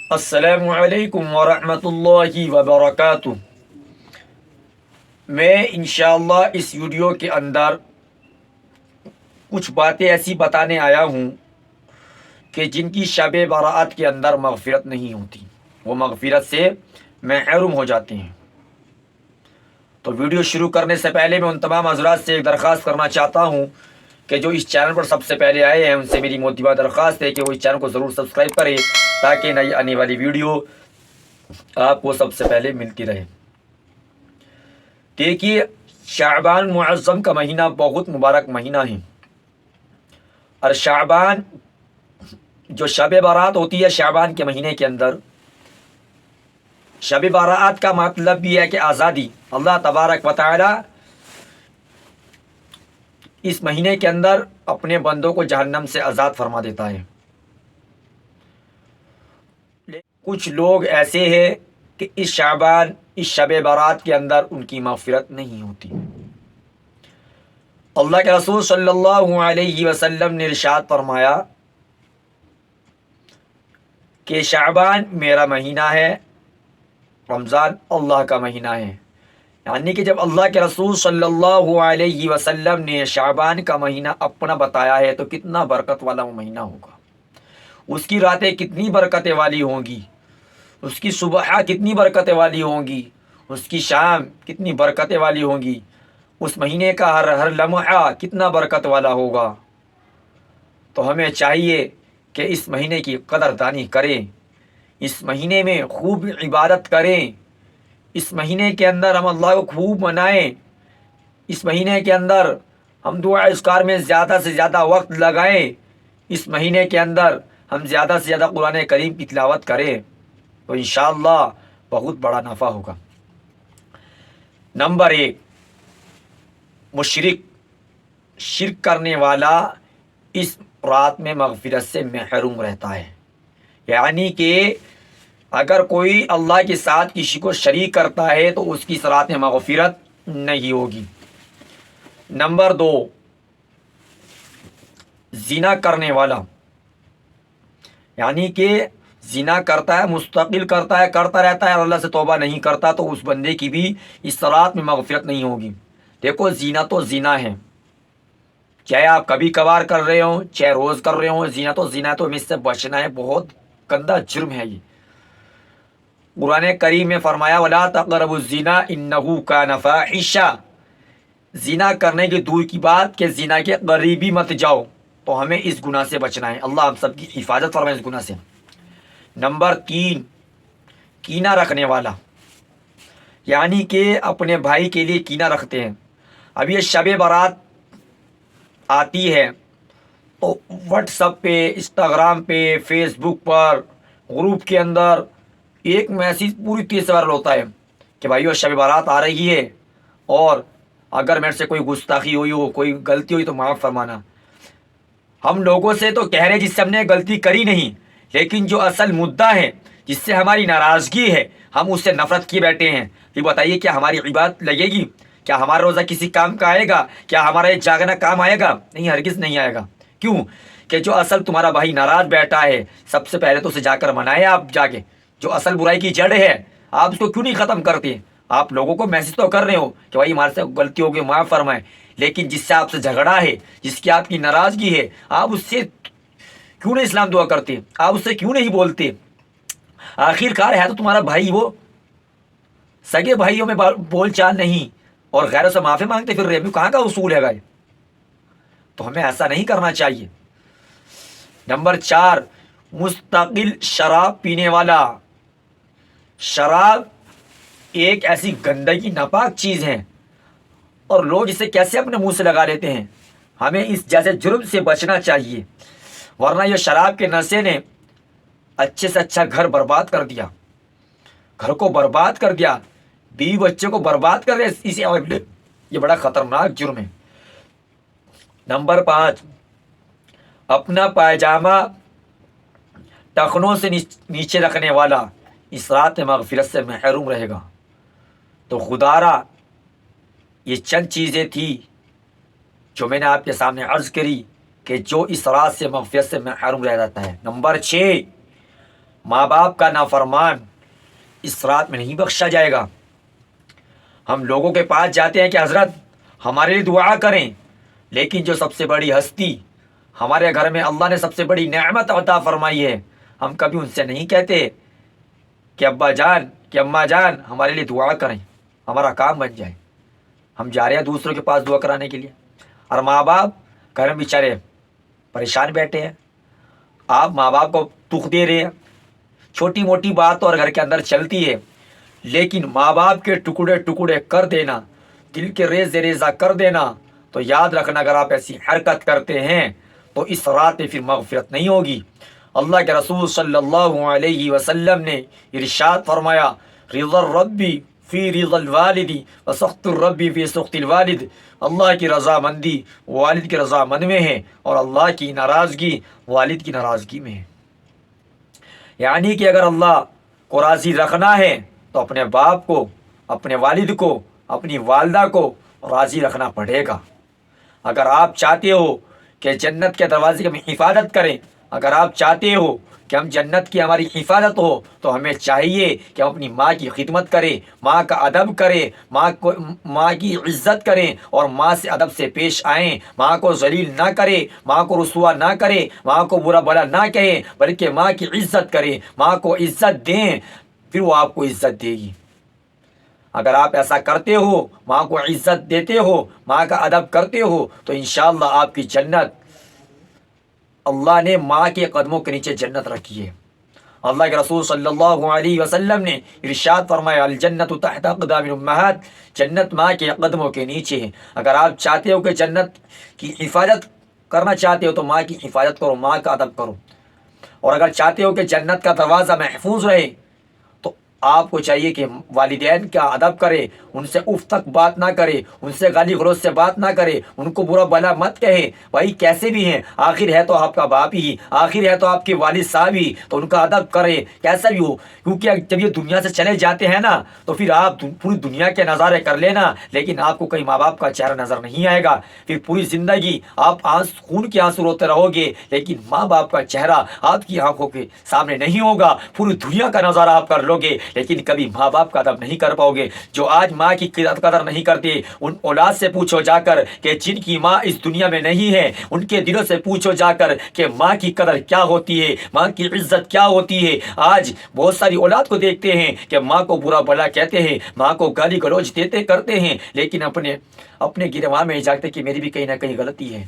السلام علیکم ورحمۃ اللہ وبرکاتہ۔ میں انشاءاللہ اس ویڈیو کے اندر کچھ باتیں ایسی بتانے آیا ہوں کہ جن کی شب برات کے اندر مغفرت نہیں ہوتی، وہ مغفرت سے محروم ہو جاتے ہیں۔ تو ویڈیو شروع کرنے سے پہلے میں ان تمام حضرات سے ایک درخواست کرنا چاہتا ہوں کہ جو اس چینل پر سب سے پہلے آئے ہیں ان سے میری موتبہ درخواست ہے کہ وہ اس چینل کو ضرور سبسکرائب کریں تاکہ نئی آنے والی ویڈیو آپ کو سب سے پہلے ملتی رہے۔ دیکھیے، شعبان معظم کا مہینہ بہت مبارک مہینہ ہے، اور شعبان جو شب برات ہوتی ہے شعبان کے مہینے کے اندر، شب برات کا مطلب بھی ہے کہ آزادی۔ اللہ تبارک و تعالی اس مہینے کے اندر اپنے بندوں کو جہنم سے آزاد فرما دیتا ہے۔ کچھ لوگ ایسے ہیں کہ اس شعبان، اس شب برات کے اندر ان کی مغفرت نہیں ہوتی۔ اللہ کے رسول صلی اللہ علیہ وسلم نے ارشاد فرمایا کہ شعبان میرا مہینہ ہے، رمضان اللہ کا مہینہ ہے۔ یعنی کہ جب اللہ کے رسول صلی اللہ علیہ وسلم نے شعبان کا مہینہ اپنا بتایا ہے تو کتنا برکت والا وہ مہینہ ہوگا، اس کی راتیں کتنی برکت والی ہوں گی، اس کی صبح کتنی برکت والی ہوں گی، اس کی شام کتنی برکت والی ہوں گی، اس مہینے کا ہر لمحہ کتنا برکت والا ہوگا۔ تو ہمیں چاہیے کہ اس مہینے کی قدر دانی کریں، اس مہینے میں خوب عبادت کریں، اس مہینے کے اندر ہم اللہ کو خوب منائیں، اس مہینے کے اندر ہم دعا اذکار میں زیادہ سے زیادہ وقت لگائیں، اس مہینے کے اندر ہم زیادہ سے زیادہ قرآن کریم کی تلاوت کریں تو انشاءاللہ بہت بڑا نفع ہوگا۔ نمبر 1، مشرک، شرک کرنے والا اس رات میں مغفرت سے محروم رہتا ہے۔ یعنی کہ اگر کوئی اللہ کے ساتھ کسی کو شریک کرتا ہے تو اس کی اس رات میں مغفرت نہیں ہوگی۔ نمبر 2، زنا کرنے والا، یعنی کہ زنا کرتا ہے، مستقل کرتا ہے، کرتا رہتا ہے اور اللہ سے توبہ نہیں کرتا تو اس بندے کی بھی اس رات میں مغفرت نہیں ہوگی۔ دیکھو، زنا تو زنا ہے، چاہے آپ کبھی کبھار کر رہے ہوں چاہے روز کر رہے ہوں، زنا تو زنا ہے، تو ہمیں اس سے بچنا ہے، بہت گندا جرم ہے یہ۔ قرآن کریم میں فرمایا وَلَا تَقْرَبُوا الزِّنَا إِنَّهُ كَانَ فَاحِشًا، زنا کرنے کی دور کی بات کہ زنا کے قریبی مت جاؤ، تو ہمیں اس گناہ سے بچنا ہے۔ اللہ ہم سب کی حفاظت فرمائے اس گناہ سے۔ نمبر 3، کینہ رکھنے والا، یعنی کہ اپنے بھائی کے لیے کینہ رکھتے ہیں۔ اب یہ شب برات آتی ہے تو واٹس ایپ پہ، انسٹاگرام پہ، فیس بک پر، گروپ کے اندر ایک میسیج پوری تیز سے وائرل ہوتا ہے کہ بھائیو شب برات آ رہی ہے اور اگر میرے سے کوئی گستاخی ہوئی ہو، کوئی غلطی ہوئی تو معاف فرمانا۔ ہم لوگوں سے تو کہہ رہے جس سے ہم نے غلطی کری نہیں، لیکن جو اصل مدعا ہے جس سے ہماری ناراضگی ہے ہم اس سے نفرت کیے بیٹھے ہیں۔ یہ بتائیے کیا ہماری عبادت لگے گی؟ کیا ہمارا روزہ کسی کام کا آئے گا؟ کیا ہمارا یہ جاگنا کام آئے گا؟ نہیں، ہرگز نہیں آئے گا۔ کیوں کہ جو اصل تمہارا بھائی ناراض بیٹھا ہے، سب سے پہلے تو اسے جا کر منائے آپ جا کے۔ جو اصل برائی کی جڑ ہے آپ اس کو کیوں نہیں ختم کرتے؟ آپ لوگوں کو میسج تو کر رہے ہو کہ بھائی ہمارے سے غلطی ہو گئی، معاف فرمائے، لیکن جس سے آپ سے جھگڑا ہے، جس کی آپ کی ناراضگی ہے، آپ اس سے کیوں نہیں اسلام دعا کرتے؟ آپ اس سے کیوں نہیں بولتے؟ آخر کار ہے تو تمہارا بھائی، وہ سگے بھائیوں میں بول چال نہیں اور غیروں سے معافی مانگتے پھر رہے، کہاں کا اصول ہے گائے؟ تو ہمیں ایسا نہیں کرنا چاہیے۔ نمبر 4، مستقل شراب پینے والا۔ شراب ایک ایسی گندگی ناپاک چیز ہے اور لوگ اسے کیسے اپنے منہ سے لگا لیتے ہیں۔ ہمیں اس جیسے جرم سے بچنا چاہیے، ورنہ یہ شراب کے نشے نے اچھے سے اچھا گھر برباد کر دیا، گھر کو برباد کر دیا، بیوی بچے کو برباد کر دیا، اسے یہ بڑا خطرناک جرم ہے۔ نمبر 5، اپنا پائجامہ ٹخنوں سے نیچے رکھنے والا اس رات میں مغفرت سے محروم رہے گا۔ تو خدارا یہ چند چیزیں تھی جو میں نے آپ کے سامنے عرض کری کہ جو اس رات سے مغفرت سے محروم رہ جاتا ہے۔ نمبر 6، ماں باپ کا نافرمان اس رات میں نہیں بخشا جائے گا۔ ہم لوگوں کے پاس جاتے ہیں کہ حضرت ہمارے لیے دعا کریں، لیکن جو سب سے بڑی ہستی ہمارے گھر میں اللہ نے سب سے بڑی نعمت عطا فرمائی ہے، ہم کبھی ان سے نہیں کہتے کہ ابا جان کہ اماں جان ہمارے لیے دعا کریں، ہمارا کام بن جائے۔ ہم جا رہے ہیں دوسروں کے پاس دعا کرانے کے لیے، اور ماں باپ گھر میں بیچارے پریشان بیٹھے ہیں، آپ ماں باپ کو دکھ دے رہے ہیں۔ چھوٹی موٹی بات تو اور گھر کے اندر چلتی ہے، لیکن ماں باپ کے ٹکڑے ٹکڑے کر دینا، دل کے ریزے ریزہ کر دینا، تو یاد رکھنا اگر آپ ایسی حرکت کرتے ہیں تو اس رات میں پھر مغفرت نہیں ہوگی۔ اللہ کے رسول صلی اللہ علیہ وسلم نے ارشاد فرمایا، رضا الربی فی رضا الوالد و سخط الربی فی سخط الوالد، اللہ کی رضامندی والد کی رضامند میں ہے، اور اللہ کی ناراضگی والد کی ناراضگی میں ہے۔ یعنی کہ اگر اللہ کو راضی رکھنا ہے تو اپنے باپ کو، اپنے والد کو، اپنی والدہ کو راضی رکھنا پڑے گا۔ اگر آپ چاہتے ہو کہ جنت کے دروازے کی ہم حفاظت کریں، اگر آپ چاہتے ہو کہ ہم جنت کی ہماری حفاظت ہو، تو ہمیں چاہیے کہ ہم اپنی ماں کی خدمت کریں، ماں کا ادب کریں، ماں کی عزت کریں، اور ماں سے ادب سے پیش آئیں، ماں کو ذلیل نہ کریں، ماں کو رسوا نہ کریں، ماں کو برا بھلا نہ کہیں، بلکہ ماں کی عزت کریں، ماں کو عزت دیں، پھر وہ آپ کو عزت دے گی۔ اگر آپ ایسا کرتے ہو، ماں کو عزت دیتے ہو، ماں کا ادب کرتے ہو، تو انشاءاللہ آپ کی جنت، اللہ نے ماں کے قدموں کے نیچے جنت رکھی ہے۔ اللہ کے رسول صلی اللہ علیہ وسلم نے ارشاد فرمایا، الجنت تحت اقدام الامہات، جنت ماں کے قدموں کے نیچے ہے۔ اگر آپ چاہتے ہو کہ جنت کی حفاظت کرنا چاہتے ہو تو ماں کی حفاظت کرو، ماں کا ادب کرو، اور اگر چاہتے ہو کہ جنت کا دروازہ محفوظ رہے تو آپ کو چاہیے کہ والدین کا ادب کرے، ان سے اف تک بات نہ کرے، ان سے گالی گلوچ سے بات نہ کرے، ان کو برا بھلا مت کہے، بھائی کیسے بھی ہیں آخر ہے تو آپ کا باپ ہی، آخر ہے تو آپ کے والد صاحب ہی، تو ان کا ادب کرے کیسا بھی ہو، کیونکہ جب یہ دنیا سے چلے جاتے ہیں نا تو پھر آپ پوری دنیا کے نظارے کر لینا، لیکن آپ کو کہیں ماں باپ کا چہرہ نظر نہیں آئے گا، پھر پوری زندگی آپ خون کے آنسو روتے رہو گے، لیکن ماں باپ کا چہرہ آپ کی آنکھوں کے سامنے نہیں ہوگا، پوری دنیا کا نظارہ آپ کر لو گے، لیکن کبھی ماں باپ کا ادب نہیں کر پاؤ گے۔ جو آج ماں کی قدر نہیں کرتے، ان اولاد سے پوچھو جا کر کہ جن کی ماں اس دنیا میں نہیں ہے، ان کے دلوں سے پوچھو جا کر کہ ماں کی قدر کیا ہوتی ہے، ماں کی عزت کیا ہوتی ہے۔ آج بہت ساری اولاد کو دیکھتے ہیں کہ ماں کو برا بھلا کہتے ہیں، ماں کو گالی گلوچ دیتے کرتے ہیں، لیکن اپنے گرہوان میں جاگتے کہ میری بھی کہیں نہ کہیں غلطی ہے۔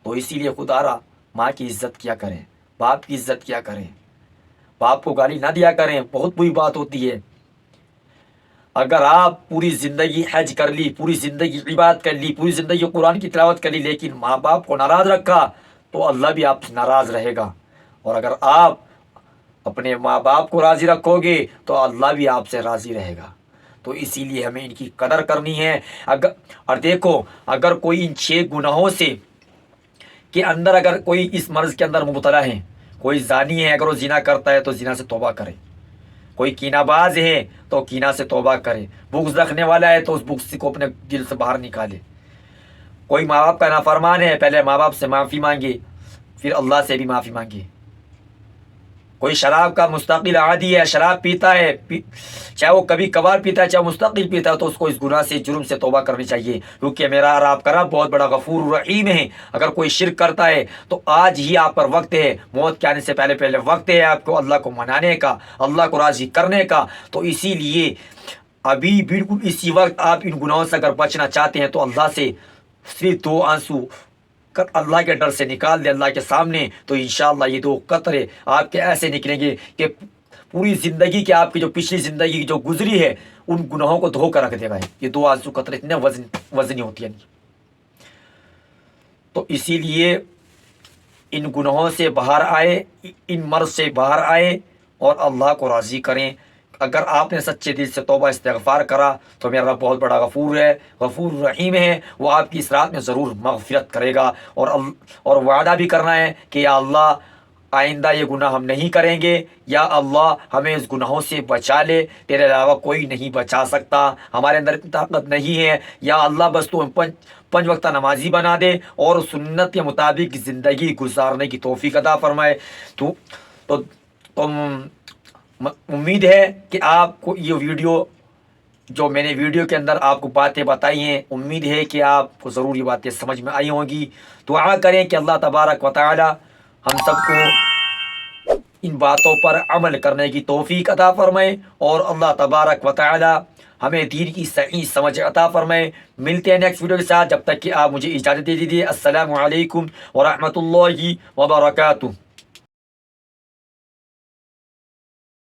تو اسی لیے خدا را ماں کی عزت کیا کریں، باپ کی عزت کیا کریں، باپ کو گالی نہ دیا کریں، بہت بری بات ہوتی ہے۔ اگر آپ پوری زندگی حج کر لی، پوری زندگی عبادت کر لی، پوری زندگی قرآن کی تلاوت کر لی، لیکن ماں باپ کو ناراض رکھا تو اللہ بھی آپ سے ناراض رہے گا، اور اگر آپ اپنے ماں باپ کو راضی رکھو گے تو اللہ بھی آپ سے راضی رہے گا۔ تو اسی لیے ہمیں ان کی قدر کرنی ہے۔ اور دیکھو، اگر کوئی ان 6 گناہوں سے کے اندر، اگر کوئی اس مرض کے اندر مبتلا ہے، کوئی زانی ہے اگر وہ زنا کرتا ہے تو زنا سے توبہ کرے، کوئی کینہ باز ہے تو کینہ سے توبہ کرے، بغض رکھنے والا ہے تو اس بغض کو اپنے دل سے باہر نکالے، کوئی ماں باپ کا نافرمان ہے پہلے ماں باپ سے معافی مانگے، پھر اللہ سے بھی معافی مانگے، کوئی شراب کا مستقل عادی ہے، شراب پیتا ہے، چاہے وہ کبھی کبھار پیتا ہے چاہے مستقل پیتا ہے، تو اس کو اس گناہ سے، جرم سے توبہ کرنی چاہیے، کیونکہ میرا اور آپ کا رب بہت بڑا غفور رحیم ہے۔ اگر کوئی شرک کرتا ہے تو آج ہی آپ پر وقت ہے، موت کے آنے سے پہلے وقت ہے آپ کو اللہ کو منانے کا، اللہ کو راضی کرنے کا۔ تو اسی لیے ابھی بالکل اسی وقت آپ ان گناہوں سے اگر بچنا چاہتے ہیں تو اللہ سے صرف 2 آنسو اللہ کے ڈر سے نکال دے اللہ کے سامنے، تو انشاءاللہ یہ 2 قطرے آپ کے ایسے نکلیں گے کہ پوری زندگی کے، آپ کی جو پچھلی زندگی جو گزری ہے ان گناہوں کو دھو کر رکھ دے گا۔ یہ 2 آنسو قطرے اتنے وزنی ہوتی ہیں۔ تو اسی لیے ان گناہوں سے باہر آئے، ان مرض سے باہر آئے اور اللہ کو راضی کریں۔ اگر آپ نے سچے دل سے توبہ استغفار کرا تو میرا رب بہت بڑا غفور ہے، غفور رحیم ہے، وہ آپ کی اس رات میں ضرور مغفرت کرے گا، اور وعدہ بھی کرنا ہے کہ یا اللہ آئندہ یہ گناہ ہم نہیں کریں گے، یا اللہ ہمیں اس گناہوں سے بچا لے، تیرے علاوہ کوئی نہیں بچا سکتا، ہمارے اندر طاقت نہیں ہے، یا اللہ بس تو 5 وقتہ نمازی بنا دے اور سنت کے مطابق زندگی گزارنے کی توفیق عطا فرمائے۔ تو تو امید ہے کہ آپ کو یہ ویڈیو جو میں نے ویڈیو کے اندر آپ کو باتیں بتائی ہیں، امید ہے کہ آپ کو ضرور یہ باتیں سمجھ میں آئی ہوں گی۔ دعا کریں کہ اللہ تبارک و تعالی ہم سب کو ان باتوں پر عمل کرنے کی توفیق عطا فرمائے، اور اللہ تبارک و تعالی ہمیں دین کی صحیح سمجھ عطا فرمائے۔ ملتے ہیں نیکسٹ ویڈیو کے ساتھ، جب تک کہ آپ مجھے اجازت دے دیجیے۔ السلام علیکم ورحمۃ اللہ وبرکاتہ۔